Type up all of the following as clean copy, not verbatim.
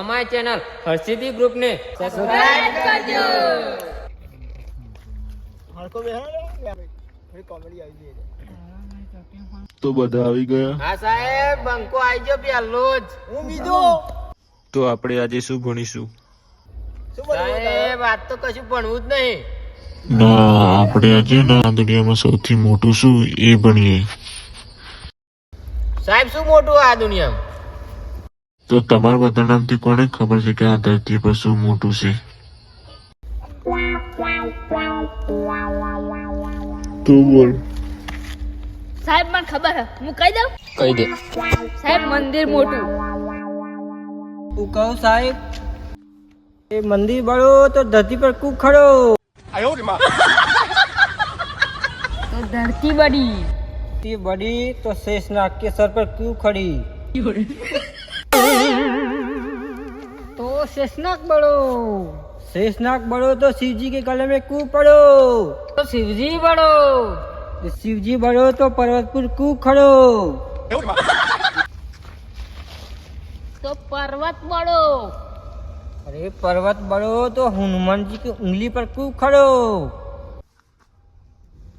અમારી channel Harsiddhi ગ્રુપને subscribe કરજો. તો બધા આવી ગયા. હા સાહેબ, બંકો આવી ગયો પહેલો જ. હું બીજો. તો આપણે આજે શું ભણીશું? સાહેબ આજ તો કશું ભણવું જ નહીં. ના, આપણે આજે ના દુનિયામાં સૌથી મોટું શું એ ભણીએ. સાહેબ શું મોટું આ દુનિયામાં? તો તમારા બધા નામથી કોને ખબર છે કે આ ધરતી પર શું મોટું છે? તું બોલ. સાહેબ મને ખબર હે, હું કહી દઉં. કહી દે. સાહેબ મંદિર મોટું. હું કહું સાહેબ, એ મંદિર બળો તો ધરતી પર કૂક ખડો. તો ધરતી બડી. ધરતી બડી તો શેષનાગ के सर पर क्यों खड़ी? તો શેષનાગ બળો. शेषनाग बड़ो तो शिव जी के गले में क्यों पड़ो? તો શિવજી બળો. शिव जी बड़ो तो पर्वतपुर क्यों खड़ो? તો પર્વત બળો. अरे पर्वत बड़ो तो हनुमान जी की उंगली पर क्यों खड़ो?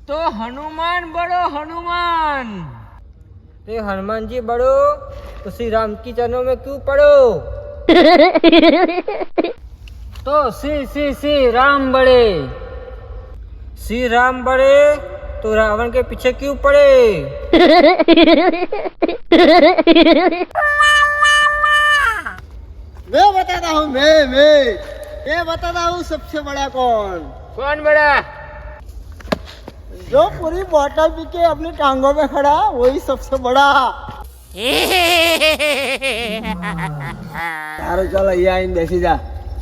તો હનુમાન બળો, હનુમાન. अरे हनुमान जी बड़ो तो श्री राम की चरणों में क्यों पड़ो? તો શ્રી રામ બળે. श्री राम बड़े तो रावण के पीछे क्यों पड़े? मैं बताता हूँ, मैं बताता हूँ सबसे बड़ा कौन? કોણ બળા? जो पूरी बोतल पी के अपनी टांगों में खड़ा, वही सबसे बड़ा. सारो चल અહીંયા આવીને બેસી જા.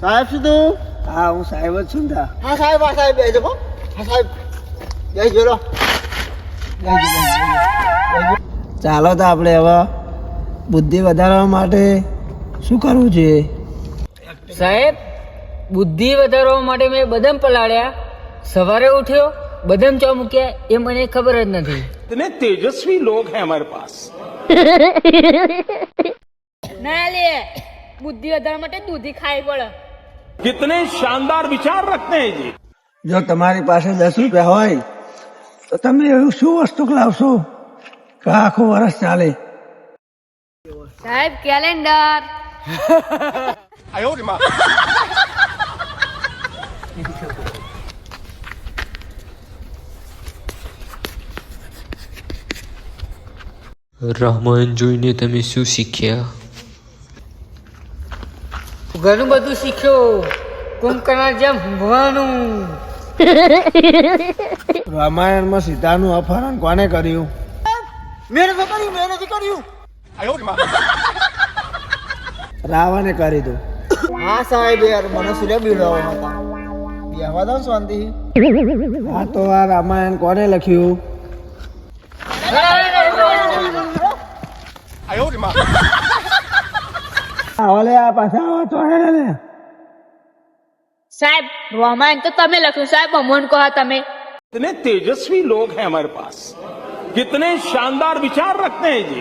સાહેબ શું તું? હા હું સાહેબ જ છું. હા સાહેબ બેસજો. હા સાહેબ બેસજો લો. ચાલો તો આપણે હવે બુદ્ધિ વધારવા માટે શું કરવું જોઈએ? સાહેબ, બુદ્ધિ વધારવા માટે મેં બદામ પલાળ્યા. સવારે ઉઠ્યો, બદામ ચા મૂક્યા એ મને ખબર જ નથી. इतने तेजस्वी लोग हैं हमारे पास. ના લે, બુદ્ધિ વધારવા માટે દૂધી ખાઈ પડે. कितने शानदार विचार रखते हैं जी. જો તમારી પાસે 10 રૂપિયા હોય તો તમે એવું શું વસ્તુ લાવશો કે આખું વર્ષ ચાલે? સાહેબ કેલેન્ડર. રામાયણ જોઈને તમે શું શીખ્યા? ઘણું બધું શીખ્યો. કુંભકર્ણ જેમ ઊંઘવાનું. રામાયણમાં સીતાનું અપહરણ કોને કર્યું? મેં કર્યું. રાવણે કરી દો. હા સાહેબ યાર, મને સૂર્ય બીડાવો હતા. બેહવા દો શાંતિ. હા તો આ રામાયણ કોને લખ્યું? ઓલે આ પાછા આવો તો હેડે. સાહેબ રામાયણ તો તમે લખ્યું. સાહેબ અમોન કહો તમે. इतने तेजस्वी लोग हैं हमारे पास. कितने शानदार विचार रखते हैं जी.